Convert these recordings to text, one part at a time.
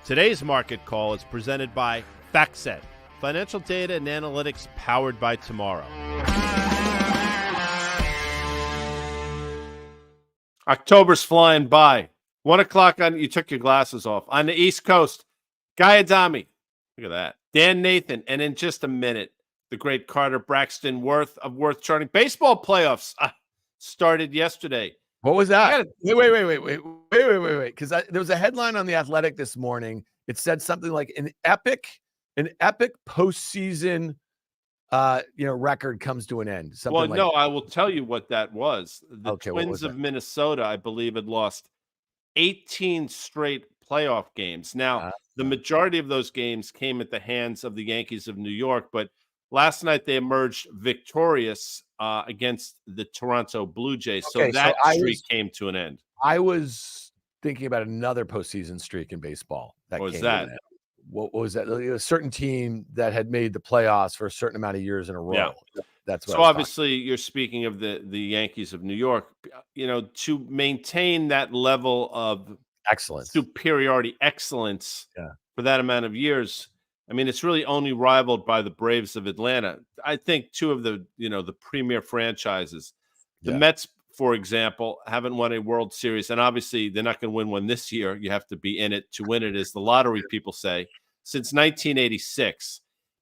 Today's market call is presented by FactSet, financial data and analytics powered by tomorrow. October's flying by. 1 o'clock on, you took your glasses off. On the East Coast, Guy Adami. Look at that. Dan Nathan. And in just a minute, the great Carter Braxton Worth of Worth Charting. Baseball playoffs started yesterday. What was that? Wait. Because there was a headline on The Athletic this morning. It said something like an epic postseason record comes to an end. Something no, I will tell you what that was. The Twins of Minnesota, I believe, had lost 18 straight playoff games. Now, the majority of those games came at the hands of the Yankees of New York, but last night they emerged victorious against the Toronto Blue Jays. So that streak came to an end. I was thinking about another postseason streak in baseball. What was that? What was that? A certain team that had made the playoffs for a certain amount of years in a row. Yeah. That's what so obviously you're speaking of the Yankees of New York. To maintain that level of excellence, superiority, excellence for that amount of years. I mean, it's really only rivaled by the Braves of Atlanta. I think two of the premier franchises. The Mets, for example, haven't won a World Series, and obviously they're not going to win one this year. You have to be in it to win it, as the lottery people say, since 1986.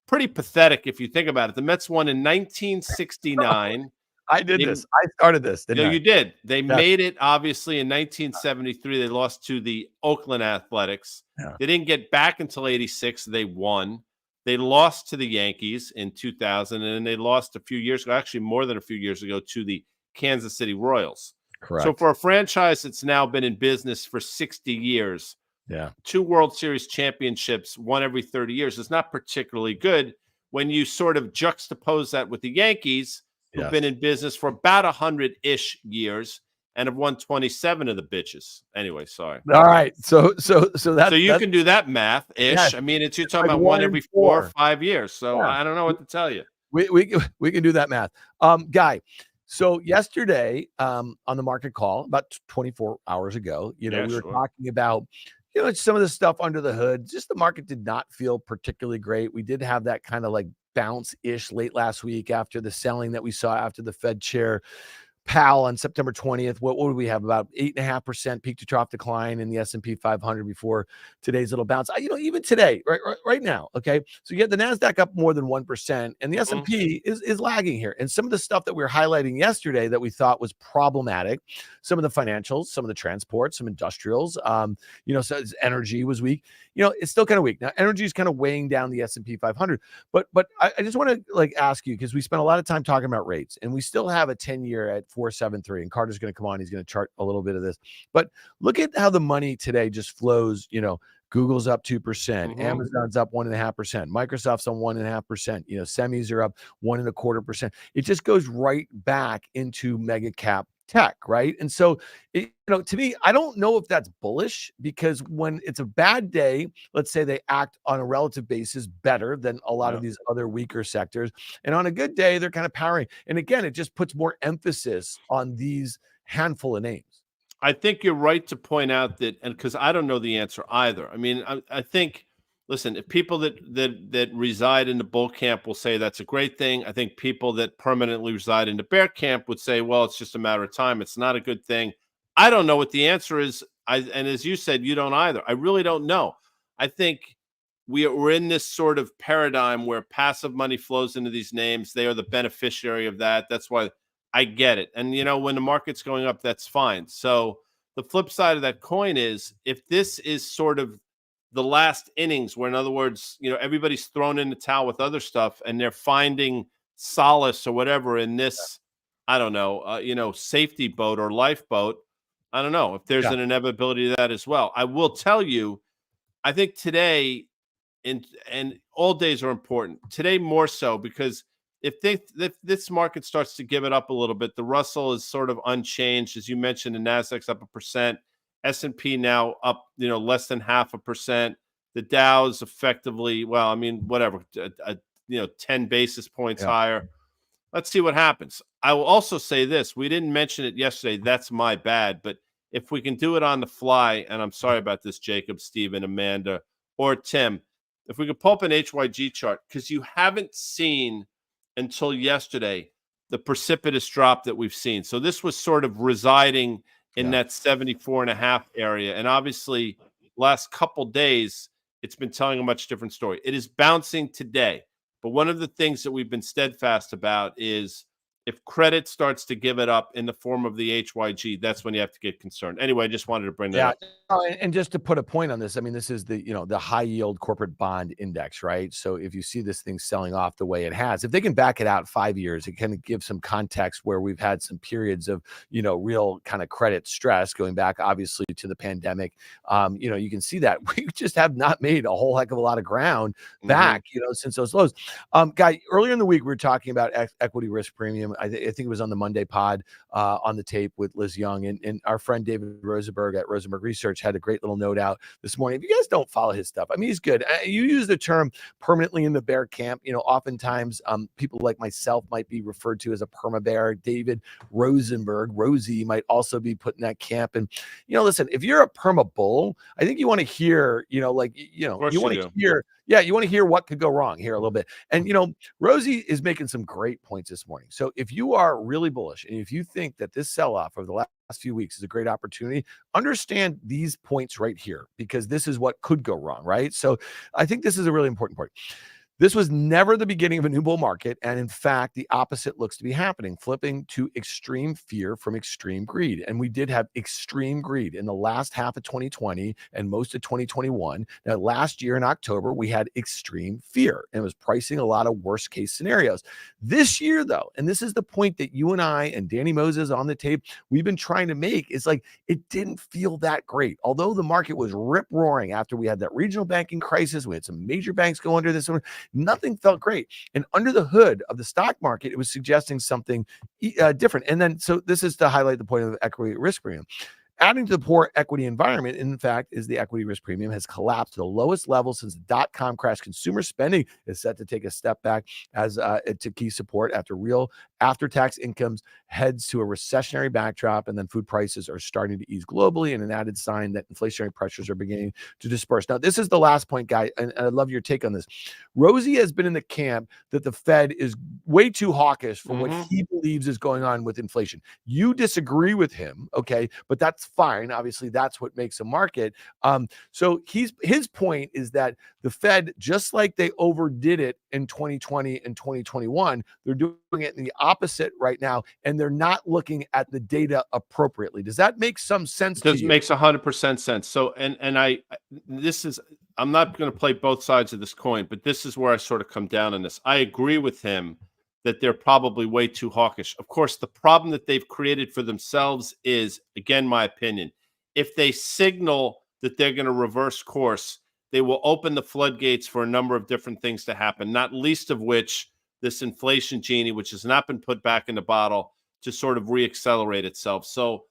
Pretty pathetic if you think about it. The Mets won in 1969. I did this. I started this. Didn't I? You did. They made it, obviously, in 1973. They lost to the Oakland Athletics. Yeah. They didn't get back until 86. They won. They lost to the Yankees in 2000, and then they lost a few years ago, actually more than a few years ago, to the Kansas City Royals. Correct. So for a franchise that's now been in business for 60 years, 2 World Series championships, one every 30 years, is not particularly good when you sort of juxtapose that with the Yankees, who've been in business for about 100-ish years and have won 27 of the bitches. Anyway, sorry. All right. So you can do that math-ish. Yes. I mean, you're talking about one every 4 or 5 years. So I don't know what to tell you. We can do that math. Guy, so yesterday on the market call, about 24 hours ago, we were talking about some of the stuff under the hood. Just the market did not feel particularly great. We did have that kind of like bounce-ish late last week after the selling that we saw after the Fed chair Powell on September 20th. What would we have? About 8.5% peak to trough decline in the S&P 500 before today's little bounce. Even today, right now, okay? So you get the NASDAQ up more than 1%, and the S&P is lagging here. And some of the stuff that we were highlighting yesterday that we thought was problematic, some of the financials, some of the transport, some industrials, so energy was weak. It's still kind of weak. Now, energy is kind of weighing down the S&P 500. But I just want to ask you, because we spent a lot of time talking about rates, and we still have a 10-year at 4.73, and Carter's going to come on. He's going to chart a little bit of this. But look at how the money today just flows. Google's up 2%, Amazon's up 1.5%, Microsoft's on 1.5%. Semis are up 1.25%. It just goes right back into mega cap tech, right? And so, to me, I don't know if that's bullish, because when it's a bad day, let's say they act on a relative basis better than a lot of these other weaker sectors. And on a good day, they're kind of powering. And again, it just puts more emphasis on these handful of names. I think you're right to point out that, and because I don't know the answer either. I mean, I think, listen, if people that reside in the bull camp will say that's a great thing, I think people that permanently reside in the bear camp would say, well, it's just a matter of time. It's not a good thing. I don't know what the answer is. And as you said, you don't either. I really don't know. I think we're in this sort of paradigm where passive money flows into these names. They are the beneficiary of that. That's why I get it. And, when the market's going up, that's fine. So the flip side of that coin is, if this is sort of the last innings, where, in other words, everybody's thrown in the towel with other stuff and they're finding solace or whatever in this, I don't know, safety boat or lifeboat. I don't know if there's an inevitability of that as well. I will tell you, I think today, and all days are important. Today more so, because if this market starts to give it up a little bit, the Russell is sort of unchanged. As you mentioned, the NASDAQ's up 1%. S&P now up, less than 0.5%. The Dow's effectively, 10 basis points higher. Let's see what happens. I will also say this. We didn't mention it yesterday. That's my bad. But if we can do it on the fly, and I'm sorry about this, Jacob, Stephen, Amanda, or Tim, if we could pull up an HYG chart, because you haven't seen until yesterday the precipitous drop that we've seen. So this was sort of residing in that 74.5 area. And obviously, last couple days, it's been telling a much different story. It is bouncing today. But one of the things that we've been steadfast about is if credit starts to give it up in the form of the HYG, that's when you have to get concerned. Anyway, I just wanted to bring that up. And just to put a point on this, I mean, this is the, the high yield corporate bond index, right? So if you see this thing selling off the way it has, if they can back it out 5 years, it can give some context where we've had some periods of, real kind of credit stress going back, obviously, to the pandemic. You can see that we just have not made a whole heck of a lot of ground back, since those lows. Guy, earlier in the week, we were talking about equity risk premium. I think it was on the Monday pod on the tape with Liz Young, and our friend David Rosenberg at Rosenberg Research had a great little note out this morning. If you guys don't follow his stuff, I mean, he's good. You use the term permanently in the bear camp. Oftentimes people like myself might be referred to as a perma bear. David Rosenberg, Rosie, might also be put in that camp. And, listen, if you're a perma bull, I think you want to hear, you want to hear. Yeah, you want to hear what could go wrong here a little bit. And, Rosie is making some great points this morning. So if you are really bullish and if you think that this sell-off over the last few weeks is a great opportunity, understand these points right here, because this is what could go wrong, right? So I think this is a really important point. This was never the beginning of a new bull market. And in fact, the opposite looks to be happening, flipping to extreme fear from extreme greed. And we did have extreme greed in the last half of 2020 and most of 2021. Now, last year in October, we had extreme fear and it was pricing a lot of worst case scenarios. This year, though, and this is the point that you and I and Danny Moses on the tape, we've been trying to make, is like, it didn't feel that great. Although the market was rip roaring after we had that regional banking crisis, we had some major banks go under this one. Nothing felt great. And under the hood of the stock market, it was suggesting something different. And then, so this is to highlight the point of equity risk premium. Adding to the poor equity environment, in fact, is the equity risk premium has collapsed to the lowest level since the dot-com crash. Consumer spending is set to take a step back as to key support after real after-tax incomes heads to a recessionary backdrop, and then food prices are starting to ease globally, and an added sign that inflationary pressures are beginning to disperse. Now, this is the last point, Guy, and I love your take on this. Rosie has been in the camp that the Fed is way too hawkish for what he believes is going on with inflation. You disagree with him, okay, but that's fine. Obviously, that's what makes a market. So his point is that the Fed, just like they overdid it in 2020 and 2021, they're doing it in the opposite right now, and they're not looking at the data appropriately. Does that make some sense to you? It makes 100% sense. So, I'm not going to play both sides of this coin, but this is where I sort of come down on this. I agree with him that they're probably way too hawkish. Of course, the problem that they've created for themselves is, again, my opinion, if they signal that they're going to reverse course, they will open the floodgates for a number of different things to happen, not least of which this inflation genie, which has not been put back in the bottle, to sort of reaccelerate itself. So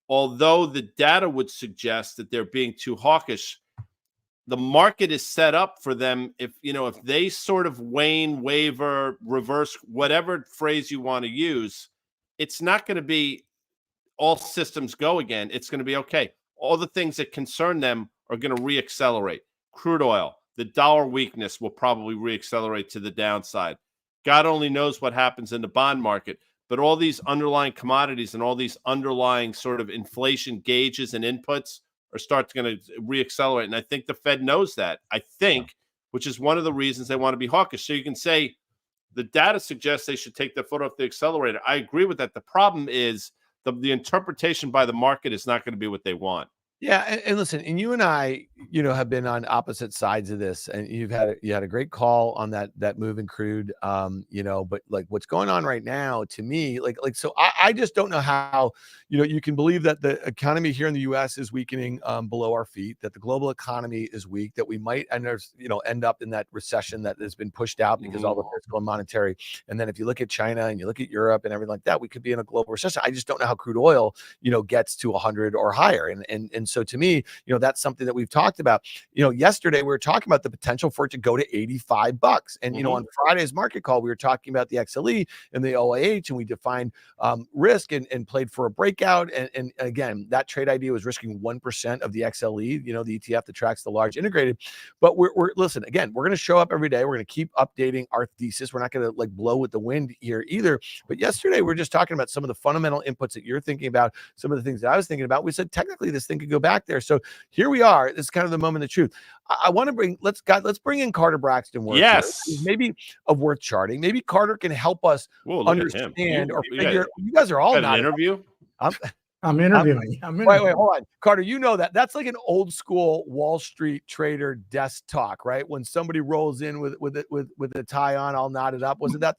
although the data would suggest that they're being too hawkish, the market is set up for them. If they sort of wane, waver, reverse, whatever phrase you want to use, it's not going to be all systems go again. It's going to be okay. All the things that concern them are going to reaccelerate. Crude oil, the dollar weakness will probably reaccelerate to the downside. God only knows what happens in the bond market, but all these underlying commodities and all these underlying sort of inflation gauges and inputs are going to reaccelerate. And I think the Fed knows that, which is one of the reasons they want to be hawkish. So you can say the data suggests they should take their foot off the accelerator. I agree with that. The problem is the interpretation by the market is not going to be what they want. Yeah, and listen, and you and I, have been on opposite sides of this, and you had a great call on that move in crude, but like what's going on right now, to me, so I just don't know how, you can believe that the economy here in the U.S. is weakening below our feet, that the global economy is weak, that we might end up in that recession that has been pushed out because all the fiscal and monetary, and then if you look at China and you look at Europe and everything like that, we could be in a global recession. I just don't know how crude oil, gets to 100 or higher, and And so to me, that's something that we've talked about. Yesterday we were talking about the potential for it to go to $85. And, on Friday's market call, we were talking about the XLE and the OIH, and we defined risk and played for a breakout. And again, that trade idea was risking 1% of the XLE, the ETF that tracks the large integrated. But we're listen, again, we're going to show up every day. We're going to keep updating our thesis. We're not going to blow with the wind here either. But yesterday, we're just talking about some of the fundamental inputs that you're thinking about, some of the things that I was thinking about. We said, technically, this thing could go back there. So here we are. This is kind of the moment of truth. I want to let's bring in Carter Braxton Worth. Yes. Maybe of Worth charting. Maybe Carter can help us understand or figure. You guys are all not an interview. I'm interviewing. Wait, hold on. Carter, that's like an old school Wall Street trader desk talk, right? When somebody rolls in with a tie on, all knotted up. Wasn't that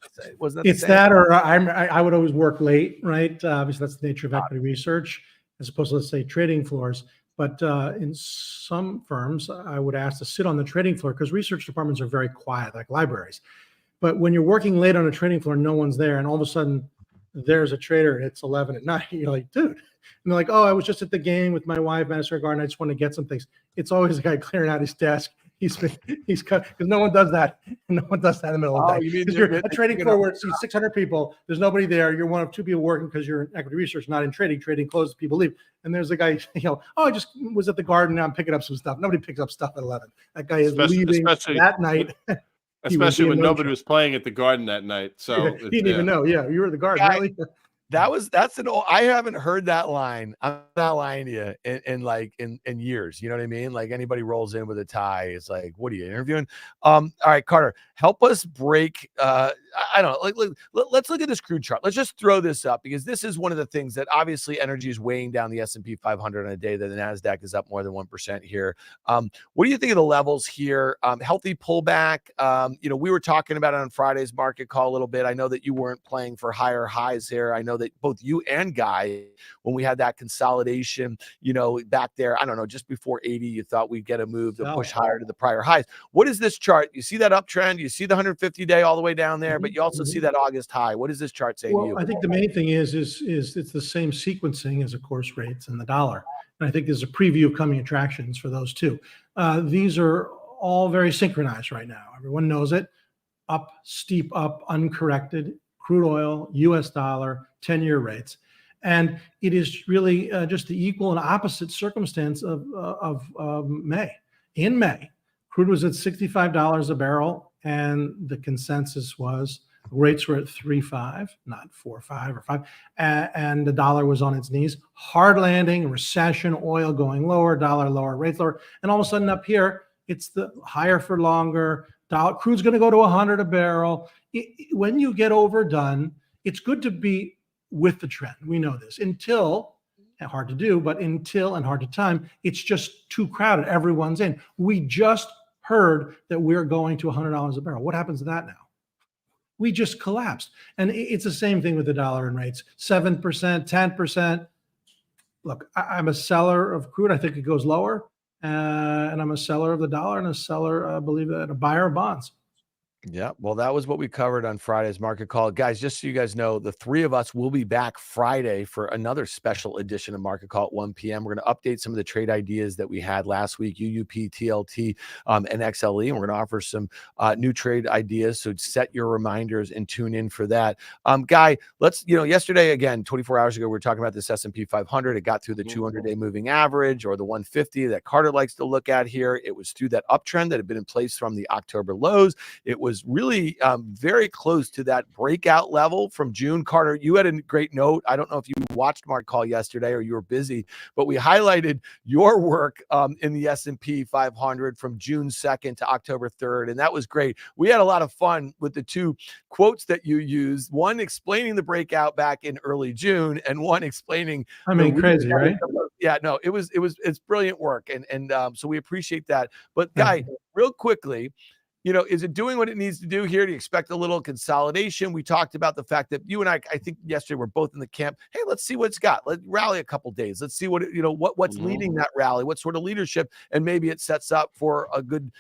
it's that, or I would always work late, right? Obviously, that's the nature of equity research, as opposed to, let's say, trading floors. But in some firms, I would ask to sit on the trading floor because research departments are very quiet, like libraries. But when you're working late on a trading floor, no one's there, and all of a sudden there's a trader and it's 11 at night. You're like, dude. And they're like, oh, I was just at the game with my wife, Madison Square Garden. I just want to get some things. It's always a guy clearing out his desk. He's cut because no one does that. No one does that in the middle of the day. You mean you're a trading floor where it sees 600 people. There's nobody there. You're one of two people working because you're in equity research, not in trading. Trading closes, people leave. And there's a guy, oh, I just was at the garden. Now I'm picking up some stuff. Nobody picks up stuff at 11. That guy is leaving that night. Especially when nobody was playing at the garden that night. So he didn't even know. Yeah, you were at the garden, really? I haven't heard that line. I'm not lying to you in years. You know what I mean? Like anybody rolls in with a tie, it's like, what are you interviewing? All right, Carter, help us break. I don't know. Let's look at this crude chart. Let's just throw this up because this is one of the things that obviously energy is weighing down the S&P 500 on a day that the NASDAQ is up more than 1% here. What do you think of the levels here? Healthy pullback. We were talking about it on Friday's market call a little bit. I know that you weren't playing for higher highs here. I know that both you and Guy, when we had that consolidation, back there, I don't know, just before 80, you thought we'd get a move to push higher to the prior highs. What is this chart? You see that uptrend? You see the 150-day all the way down there, but you also see that August high. What does this chart say to you? I think the main thing is it's the same sequencing as, of course, rates and the dollar. And I think there's a preview of coming attractions for those two. These are all very synchronized right now. Everyone knows it. Up, steep up, uncorrected. Crude oil, U.S. dollar, 10-year rates. And it is really just the equal and opposite circumstance of May. In May, crude was at $65 a barrel, and the consensus was rates were at 3.5, not 4.5 or 5, and the dollar was on its knees. Hard landing, recession, oil going lower, dollar lower, rates lower. And all of a sudden up here, it's the higher for longer. Crude's going to go to 100 a barrel. When you get overdone, it's good to be with the trend. We know this. Until, hard to do, but until and hard to time, it's just too crowded. Everyone's in. We just heard that we're going to $100 a barrel. What happens to that now? We just collapsed. And it's the same thing with the dollar and rates. 7%, 10%. Look, I'm a seller of crude. I think it goes lower. And I'm a seller of the dollar and a seller, I believe, a buyer of bonds. Yeah, well, that was what we covered on Friday's market call. Guys, just so you guys know, the three of us will be back Friday for another special edition of Market Call at 1 p.m. We're going to update some of the trade ideas that we had last week, UUP, TLT, and XLE. And we're going to offer some new trade ideas. So set your reminders and tune in for that. Guy, let's, yesterday, again, 24 hours ago, we were talking about this S&P 500. It got through the 200-day moving average, or the 150 that Carter likes to look at here. It was through that uptrend that had been in place from the October lows. It was really very close to that breakout level from June. Carter, you had a great note. I don't know if you watched Mark Call yesterday or you were busy, but we highlighted your work in the S&P 500 from June 2nd to October 3rd, and that was great. We had a lot of fun with the two quotes that you used, one explaining the breakout back in early June and one explaining crazy, right? Yeah, no, it's brilliant work, and so we appreciate that. But Guy, real quickly, is it doing what it needs to do here? Do you expect a little consolidation? We talked about the fact that you and I think yesterday we're both in the camp. Hey, let's see what it's got. Let's rally a couple days. Let's see what's leading that rally, what sort of leadership, and maybe it sets up for a good,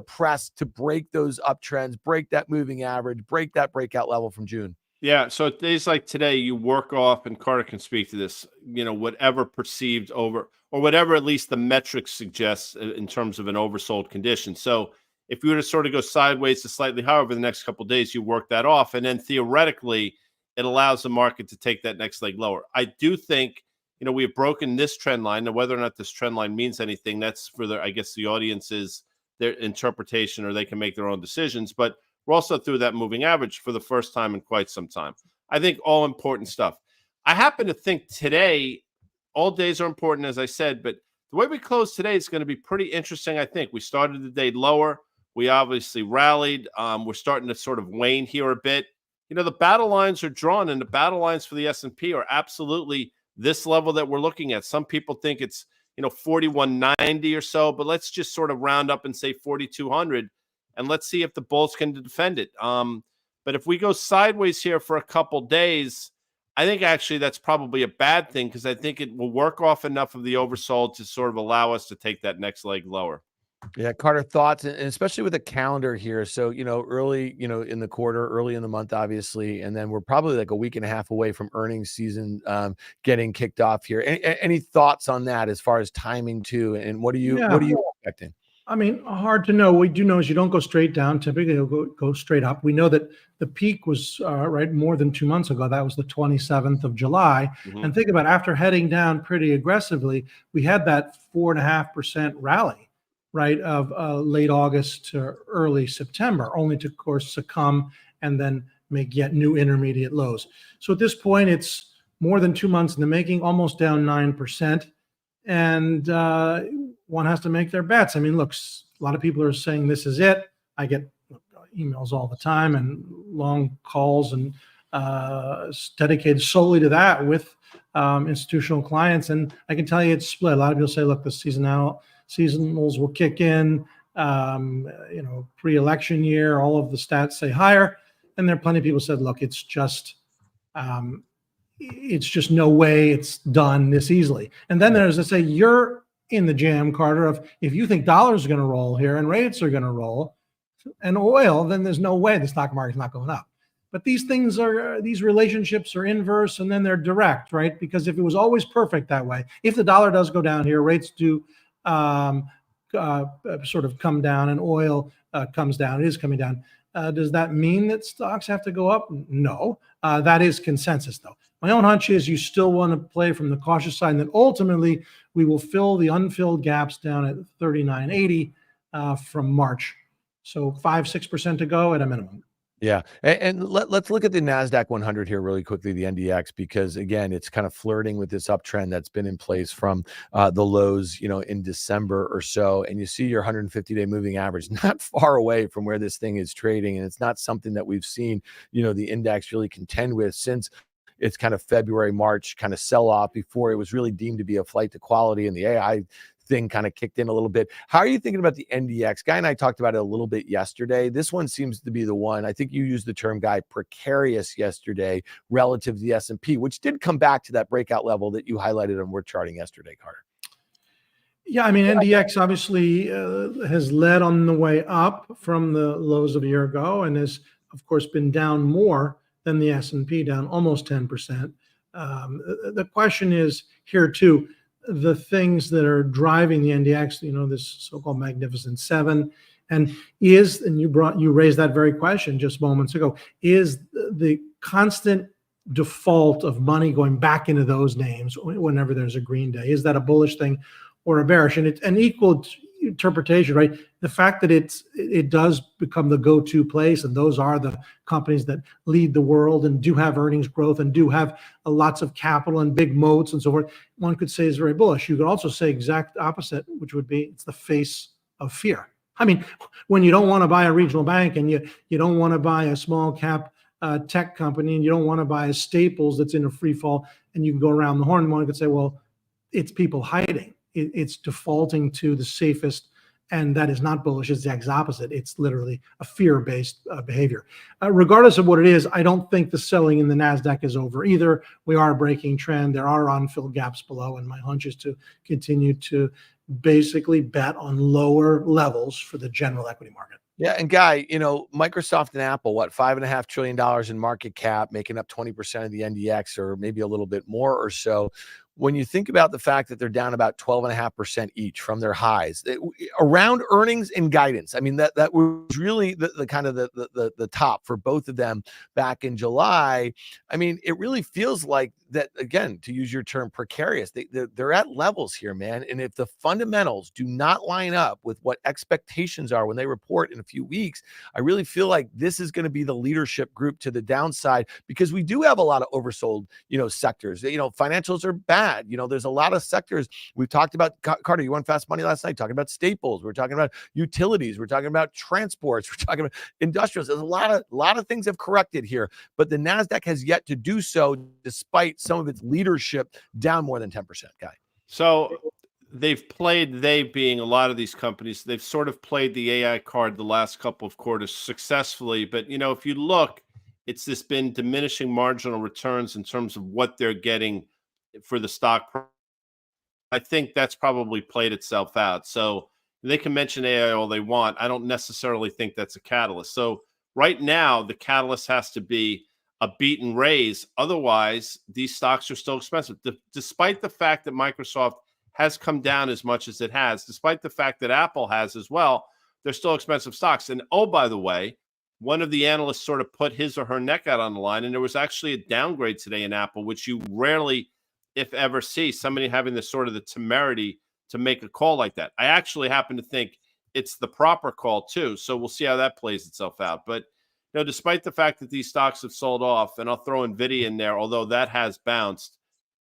press to break those uptrends, break that moving average, break that breakout level from June. Yeah. So days like today, you work off, and Carter can speak to this, whatever perceived over, or whatever at least the metrics suggests in terms of an oversold condition. So if you were to sort of go sideways to slightly higher over the next couple of days, you work that off. And then theoretically, it allows the market to take that next leg lower. I do think, we have broken this trend line. Now, whether or not this trend line means anything, that's for I guess the audience's their interpretation, or they can make their own decisions. But we're also through that moving average for the first time in quite some time. I think all important stuff. I happen to think today, all days are important, as I said, but the way we close today is going to be pretty interesting. I think we started the day lower. We obviously rallied. We're starting to sort of wane here a bit. The battle lines are drawn, and the battle lines for the S&P are absolutely this level that we're looking at. Some people think it's 4190 or so, but let's just sort of round up and say 4200, and let's see if the bulls can defend it. But if we go sideways here for a couple days, I think actually that's probably a bad thing, because I think it will work off enough of the oversold to sort of allow us to take that next leg lower. Yeah, Carter, thoughts, and especially with the calendar here. So, early, in the quarter, early in the month, obviously, and then we're probably like a week and a half away from earnings season getting kicked off here. Any thoughts on that as far as timing too? And what are you expecting? I mean, hard to know. What we do know is you don't go straight down. Typically, you'll go straight up. We know that the peak was right more than 2 months ago. That was the 27th of July. Mm-hmm. And think about, after heading down pretty aggressively, we had that 4.5% rally, right, of late August to early September, only to, of course, succumb and then make yet new intermediate lows. So at this point, it's more than 2 months in the making, almost down 9%. And one has to make their bets. I mean, look, a lot of people are saying this is it. I get emails all the time and long calls and dedicated solely to that with institutional clients. And I can tell you it's split. A lot of people say, look, the seasonals will kick in, pre-election year, all of the stats say higher. And there are plenty of people who said, look, it's just no way it's done this easily. And then there's, let's say, you're in the jam, Carter, of if you think dollars are going to roll here and rates are going to roll and oil, then there's no way the stock market's not going up. But these relationships are inverse, and then they're direct, right? Because if it was always perfect that way, if the dollar does go down here, rates do sort of come down and oil comes down, it is coming down. Does that mean that stocks have to go up? No. That is consensus, though. My own hunch is you still want to play from the cautious side, and that ultimately we will fill the unfilled gaps down at 39.80 from March. So 5-6% to go at a minimum. Yeah. And let's look at the NASDAQ 100 here really quickly, the NDX, because again, it's kind of flirting with this uptrend that's been in place from the lows, in December or so. And you see your 150-day moving average not far away from where this thing is trading. And it's not something that we've seen, the index really contend with since it's kind of February, March kind of sell off before it was really deemed to be a flight to quality, and the AI thing kind of kicked in a little bit. How are you thinking about the NDX? Guy and I talked about it a little bit yesterday. This one seems to be the one. I think you used the term, Guy, precarious yesterday relative to the S&P, which did come back to that breakout level that you highlighted on We're Charting yesterday, Carter. Yeah, I mean, NDX obviously has led on the way up from the lows of a year ago, and has, of course, been down more than the S&P, down almost 10%. The question is here, too, the things that are driving the NDX, this so-called Magnificent Seven, and you raised that very question just moments ago, is the constant default of money going back into those names whenever there's a green day, is that a bullish thing or a bearish? And it's an equal interpretation, right? The fact that it does become the go-to place, and those are the companies that lead the world and do have earnings growth and do have lots of capital and big moats and so forth, one could say is very bullish. You could also say exact opposite, which would be it's the face of fear. I mean, when you don't want to buy a regional bank, and you don't want to buy a small cap tech company, and you don't want to buy a Staples that's in a free fall, and you can go around the horn, one could say, well, it's people hiding. It's defaulting to the safest, and that is not bullish. It's the exact opposite. It's literally a fear-based behavior. Regardless of what it is, I don't think the selling in the NASDAQ is over either. We are breaking trend. There are unfilled gaps below, and my hunch is to continue to basically bet on lower levels for the general equity market. Yeah, and Guy, Microsoft and Apple, what, $5.5 trillion in market cap, making up 20% of the NDX, or maybe a little bit more or so. When you think about the fact that they're down about 12.5% each from their highs, around earnings and guidance, I mean, that was really the kind of the top for both of them back in July. I mean, it really feels like that, again, to use your term, precarious. They're at levels here, man. And if the fundamentals do not line up with what expectations are when they report in a few weeks, I really feel like this is going to be the leadership group to the downside, because we do have a lot of oversold, sectors. Financials are bad. There's a lot of sectors. We've talked about, Carter, you won Fast Money last night, talking about staples. We're talking about utilities. We're talking about transports. We're talking about industrials. There's a lot of things have corrected here, but the NASDAQ has yet to do so, despite some of its leadership down more than 10%, Guy. So they being a lot of these companies, they've sort of played the AI card the last couple of quarters successfully. But, if you look, it's been diminishing marginal returns in terms of what they're getting for the stock. I think that's probably played itself out. So they can mention AI all they want. I don't necessarily think that's a catalyst. So right now, the catalyst has to be a beat and raise. Otherwise, these stocks are still expensive. Despite the fact that Microsoft has come down as much as it has, despite the fact that Apple has as well, they're still expensive stocks. And oh, by the way, one of the analysts sort of put his or her neck out on the line, and there was actually a downgrade today in Apple, which you rarely, if ever, see somebody having the sort of the temerity to make a call like that. I actually happen to think it's the proper call too. So we'll see how that plays itself out. But despite the fact that these stocks have sold off, and I'll throw NVIDIA in there, although that has bounced,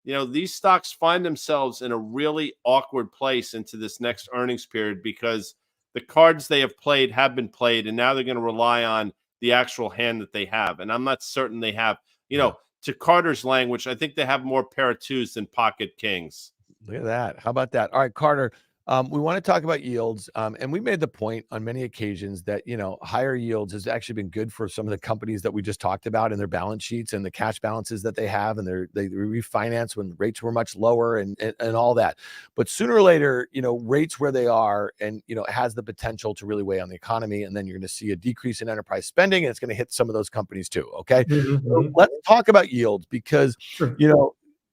these stocks find themselves in a really awkward place into this next earnings period, because the cards they have played have been played, and now they're going to rely on the actual hand that they have. And I'm not certain they have, to Carter's language, I think they have more pair of twos than pocket kings. Look at that. How about that? All right, Carter, we want to talk about yields. And we made the point on many occasions that, higher yields has actually been good for some of the companies that we just talked about in their balance sheets and the cash balances that they have, and they refinance when rates were much lower and all that. But sooner or later, rates where they are, and, it has the potential to really weigh on the economy. And then you're going to see a decrease in enterprise spending, and it's going to hit some of those companies too. Okay. Mm-hmm. So let's talk about yields, because, Sure.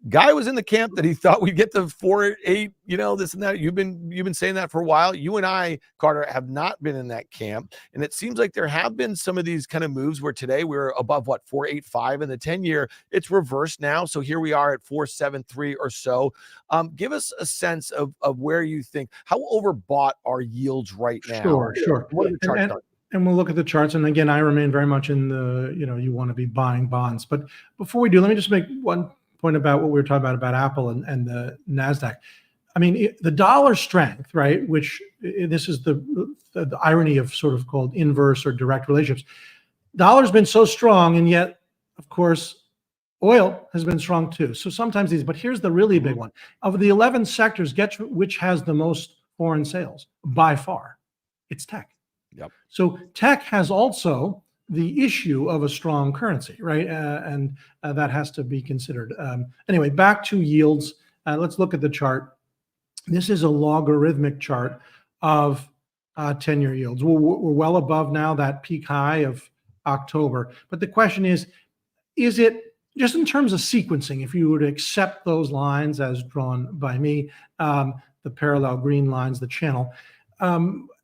Guy was in the camp that he thought we'd get to 4.8, this and that. You've been saying that for a while. You and I, Carter, have not been in that camp. And it seems like there have been some of these kind of moves where today we're above 4.85 in the 10-year. It's reversed now. So here we are at 4.73 or so. Give us a sense of where you think, how overbought are yields right now? Sure. What are the charts on? And we'll look at the charts. And again, I remain very much in the, you want to be buying bonds. But before we do, let me just make one point about what we were talking about Apple and the NASDAQ. I mean, the dollar strength, right, which this is the irony of sort of called inverse or direct relationships. Dollar's been so strong, and yet, of course, oil has been strong too. So sometimes but here's the really big one. Of the 11 sectors, guess which has the most foreign sales by far? It's tech. Yep. So tech has also the issue of a strong currency, right? And that has to be considered. Anyway, back to yields. Let's look at the chart. This is a logarithmic chart of 10-year yields. We're well above now that peak high of October. But the question is it just in terms of sequencing, if you were to accept those lines as drawn by me, the parallel green lines, the channel,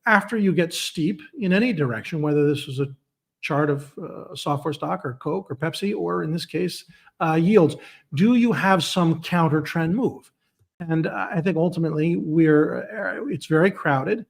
after you get steep in any direction, whether this was a chart of software stock or Coke or Pepsi, or in this case, yields, do you have some counter trend move? And I think ultimately it's very crowded.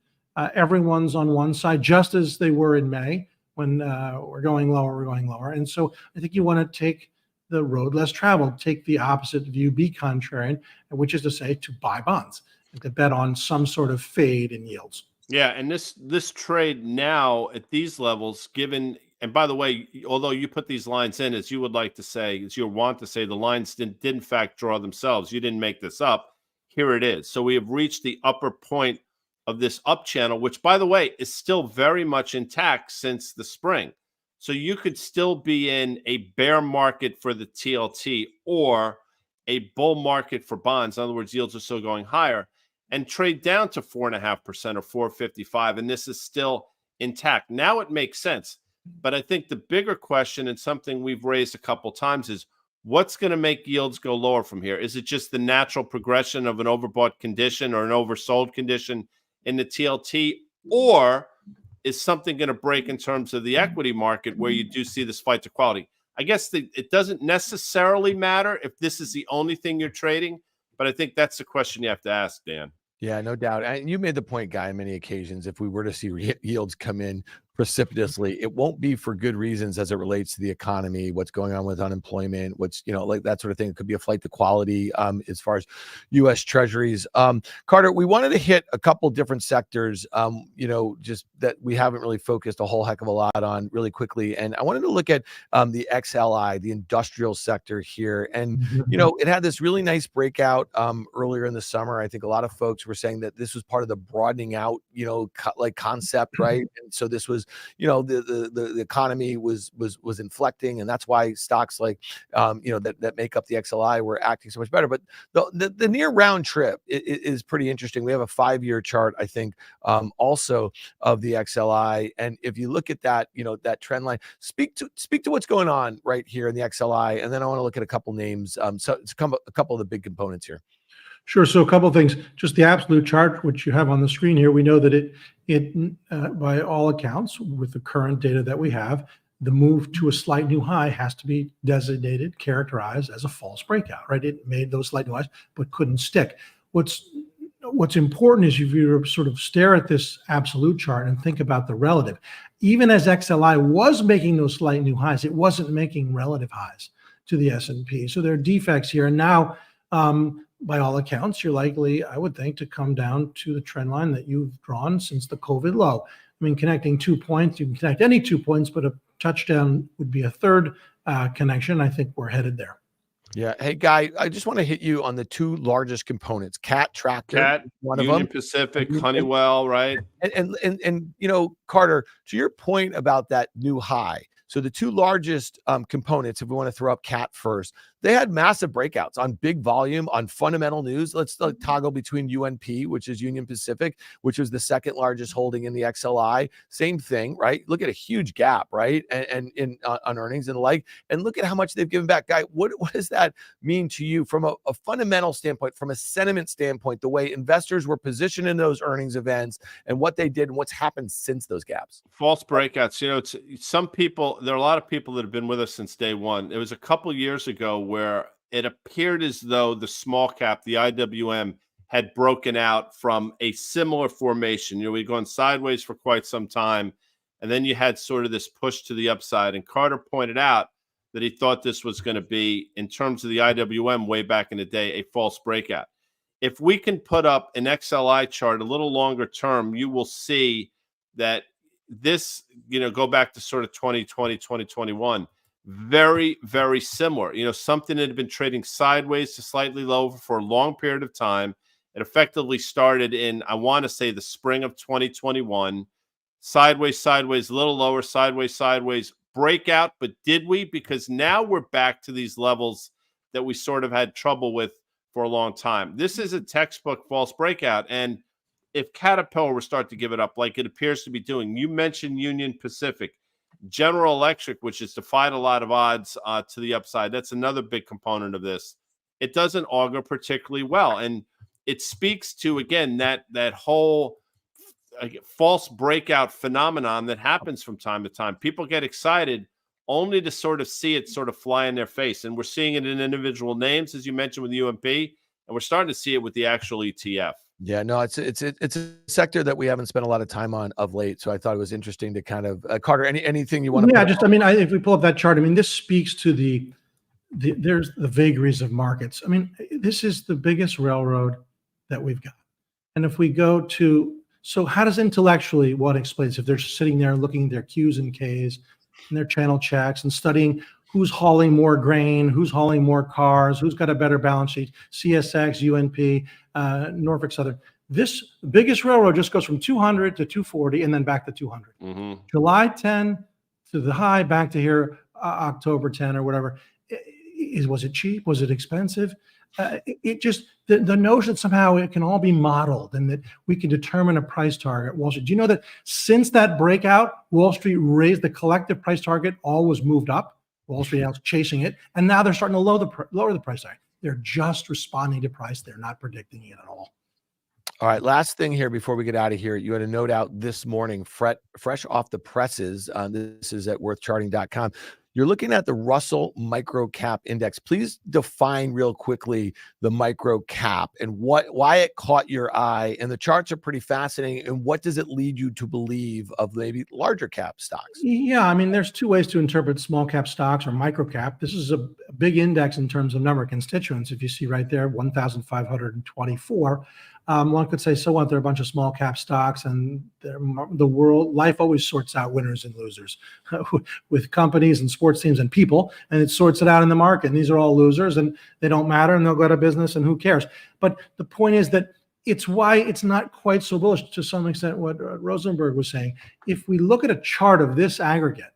Everyone's on one side, just as they were in May when we're going lower. And so I think you want to take the road less traveled, take the opposite view, be contrarian, which is to say to buy bonds and to bet on some sort of fade in yields. Yeah, and this trade now at these levels, given, and by the way, although you put these lines in, as you would like to say, as you want to say, the lines did in fact draw themselves. You didn't make this up. Here it is. So we have reached the upper point of this up channel, which, by the way, is still very much intact since the spring. So you could still be in a bear market for the TLT or a bull market for bonds. In other words, yields are still going higher, and trade down to 4.5% or 4.55. And this is still intact. Now it makes sense. But I think the bigger question, and something we've raised a couple times, is what's going to make yields go lower from here? Is it just the natural progression of an overbought condition or an oversold condition in the TLT? Or is something going to break in terms of the equity market where you do see this flight to quality? I guess it doesn't necessarily matter if this is the only thing you're trading, but I think that's the question you have to ask, Dan. Yeah, no doubt. And you made the point, Guy, on many occasions, if we were to see yields come in precipitously, it won't be for good reasons as it relates to the economy, what's going on with unemployment, what's, like that sort of thing. It could be a flight to quality as far as U.S. Treasuries. Carter, we wanted to hit a couple different sectors, just that we haven't really focused a whole heck of a lot on really quickly. And I wanted to look at the XLI, the industrial sector here. And, it had this really nice breakout earlier in the summer. I think a lot of folks were saying that this was part of the broadening out, concept, right? And so this was, the economy was inflecting, and that's why stocks like, that make up the XLI were acting so much better. But the near round trip is pretty interesting. We have a 5-year chart, I think, also of the XLI, and if you look at that, that trend line, speak to what's going on right here in the XLI, and then I want to look at a couple names. So it's a couple of the big components here. Sure. So a couple of things. Just the absolute chart, which you have on the screen here, we know that it by all accounts, with the current data that we have, the move to a slight new high has to be characterized as a false breakout, right? It made those slight new highs, but couldn't stick. What's important is if you sort of stare at this absolute chart and think about the relative. Even as XLI was making those slight new highs, it wasn't making relative highs to the S&P. So there are defects here. And now, by all accounts, you're likely, I would think, to come down to the trend line that you've drawn since the COVID low. I mean, connecting 2 points, you can connect any 2 points, but a touchdown would be a third connection. I think we're headed there. Yeah. Hey, Guy, I just want to hit you on the two largest components, CAT Tractor, one Union of them, Pacific, Honeywell, right? And Carter, to your point about that new high. So the two largest components, if we want to throw up CAT first, they had massive breakouts on big volume, on fundamental news. Let's toggle between UNP, which is Union Pacific, which was the second largest holding in the XLI. Same thing, right? Look at a huge gap, right? And on earnings and the like. And look at how much they've given back. Guy, what does that mean to you from a fundamental standpoint, from a sentiment standpoint, the way investors were positioned in those earnings events and what they did and what's happened since those gaps? False breakouts. It's some people, there are a lot of people that have been with us since day one. It was a couple years ago where it appeared as though the small cap, the IWM, had broken out from a similar formation. We'd gone sideways for quite some time, and then you had sort of this push to the upside. And Carter pointed out that he thought this was going to be, in terms of the IWM way back in the day, a false breakout. If we can put up an XLI chart a little longer term, you will see that this, go back to sort of 2020, 2021, very, very similar. Something that had been trading sideways to slightly lower for a long period of time. It effectively started in, I want to say, the spring of 2021. Sideways, a little lower, sideways, breakout. But did we? Because now we're back to these levels that we sort of had trouble with for a long time. This is a textbook false breakout. And if Caterpillar were start to give it up like it appears to be doing, you mentioned Union Pacific, General Electric, which has defied a lot of odds to the upside. That's another big component of this. It doesn't augur particularly well. And it speaks to, again, that whole false breakout phenomenon that happens from time to time. People get excited only to sort of see it sort of fly in their face. And we're seeing it in individual names, as you mentioned with UMP, and we're starting to see it with the actual ETF. Yeah, no, it's a sector that we haven't spent a lot of time on of late. So I thought it was interesting to kind of Carter, anything you want to? Yeah, if we pull up that chart, this speaks to there's the vagaries of markets. This is the biggest railroad that we've got. And if we go to, so how does intellectually what explains if they're sitting there looking at their Qs and Ks and their channel checks and studying who's hauling more grain, who's hauling more cars, who's got a better balance sheet, CSX, UNP, Norfolk Southern. This biggest railroad just goes from 200 to 240 and then back to 200. Mm-hmm. July 10 to the high, back to here, October 10 or whatever. Was it cheap? Was it expensive? It just, the notion that somehow it can all be modeled and that we can determine a price target. Wall Street, do you know that since that breakout, Wall Street raised the collective price target, all was moved up. Wall Street was chasing it, and now they're starting to lower the price target. They're just responding to price. They're not predicting it at all. All right, last thing here before we get out of here. You had a note out this morning, fresh off the presses. This is at worthcharting.com. You're looking at the Russel Micro Cap Index. Please define real quickly the micro cap and why it caught your eye. And the charts are pretty fascinating. And what does it lead you to believe of maybe larger cap stocks? Yeah, I mean, there's two ways to interpret small cap stocks or micro cap. This is a big index in terms of number of constituents. If you see right there, 1,524. One could say, so what? There are a bunch of small cap stocks, and life always sorts out winners and losers with companies and sports teams and people, and it sorts it out in the market. And these are all losers, and they don't matter, and they'll go out of business, and who cares? But the point is that it's why it's not quite so bullish to some extent what Rosenberg was saying. If we look at a chart of this aggregate,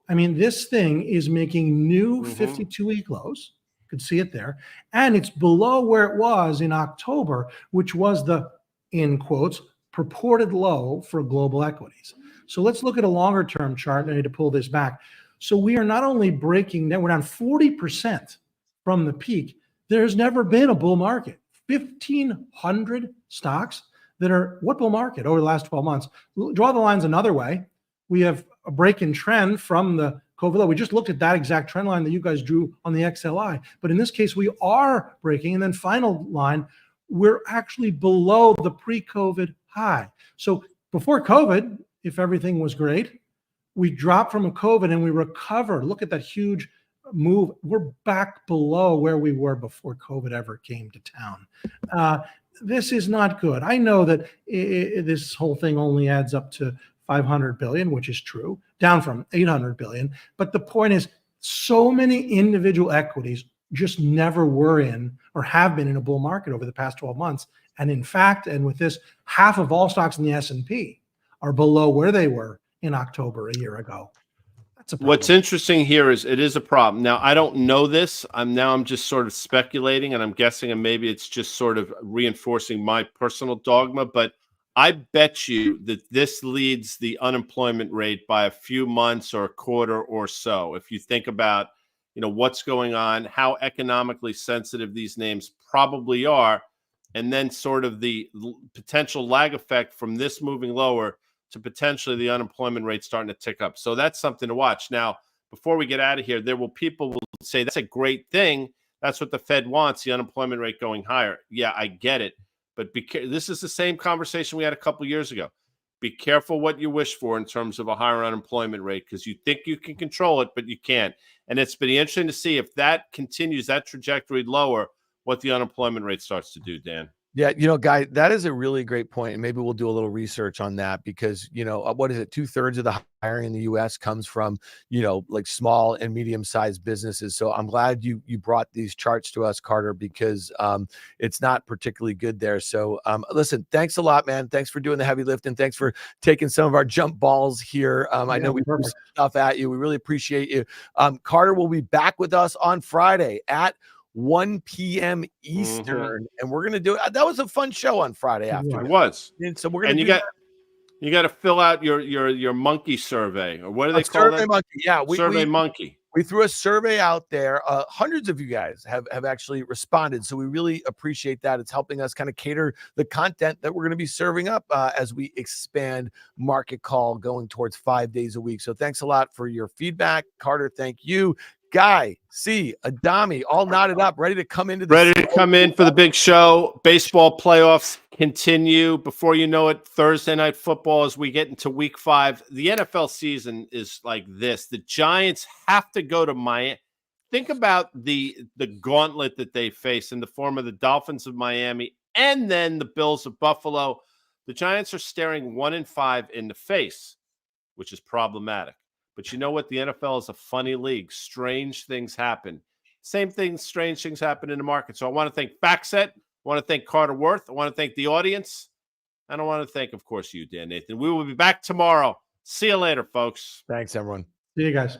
I mean, this thing is making new 52-week lows. Could see it there, and it's below where it was in October, which was the, in quotes, purported low for global equities. So let's look at a longer term chart. I need to pull this back. So we are not only breaking down, we're down 40% from the peak. There's never been a bull market. 1,500 stocks that are, what bull market over the last 12 months? Draw the lines another way. We have a break in trend from the COVID low. We just looked at that exact trend line that you guys drew on the XLI. But in this case, we are breaking. And then final line, we're actually below the pre-COVID high. So before COVID, if everything was great, we dropped from a COVID and we recovered. Look at that huge move. We're back below where we were before COVID ever came to town. This is not good. I know that this whole thing only adds up to 500 billion, which is true, down from 800 billion. But the point is, so many individual equities just never were in or have been in a bull market over the past 12 months. And in fact, and with this, half of all stocks in the S&P are below where they were in October a year ago. That's a problem. What's interesting here is it is a problem. Now, I don't know this. I'm just sort of speculating, and I'm guessing, and maybe it's just sort of reinforcing my personal dogma, but I bet you that this leads the unemployment rate by a few months or a quarter or so. If you think about, what's going on, how economically sensitive these names probably are, and then sort of the potential lag effect from this moving lower to potentially the unemployment rate starting to tick up. So that's something to watch. Now, before we get out of here, people will say that's a great thing. That's what the Fed wants, the unemployment rate going higher. Yeah, I get it. But this is the same conversation we had a couple of years ago. Be careful what you wish for in terms of a higher unemployment rate, because you think you can control it, but you can't. And it's been interesting to see if that continues, that trajectory lower, what the unemployment rate starts to do, Dan. Yeah, Guy, that is a really great point. And maybe we'll do a little research on that because, what is it? 2/3 of the hiring in the U.S. comes from, like small and medium-sized businesses. So I'm glad you brought these charts to us, Carter, because it's not particularly good there. So listen, thanks a lot, man. Thanks for doing the heavy lifting. Thanks for taking some of our jump balls here. I know we threw some stuff at you. We really appreciate you. Carter will be back with us on Friday at 1 p.m. Eastern, and we're gonna do it. That was a fun show on Friday afternoon. It was. And so we're gonna. And you got to fill out your monkey survey, or what do they call Survey that? Monkey. Yeah, Survey Monkey. We threw a survey out there. Hundreds of you guys have actually responded, so we really appreciate that. It's helping us kind of cater the content that we're going to be serving up as we expand Market Call going towards 5 days a week. So thanks a lot for your feedback, Carter. Thank you. Guy, Adami, all knotted up, ready to come into for the big show. Baseball playoffs continue. Before you know it, Thursday night football as we get into week 5. The NFL season is like this. The Giants have to go to Miami. Think about the gauntlet that they face in the form of the Dolphins of Miami and then the Bills of Buffalo. The Giants are staring 1-5 in the face, which is problematic. But you know what? The NFL is a funny league. Strange things happen. Same thing, strange things happen in the market. So I want to thank FactSet. I want to thank Carter Worth. I want to thank the audience. And I want to thank, of course, you, Dan Nathan. We will be back tomorrow. See you later, folks. Thanks, everyone. See you guys.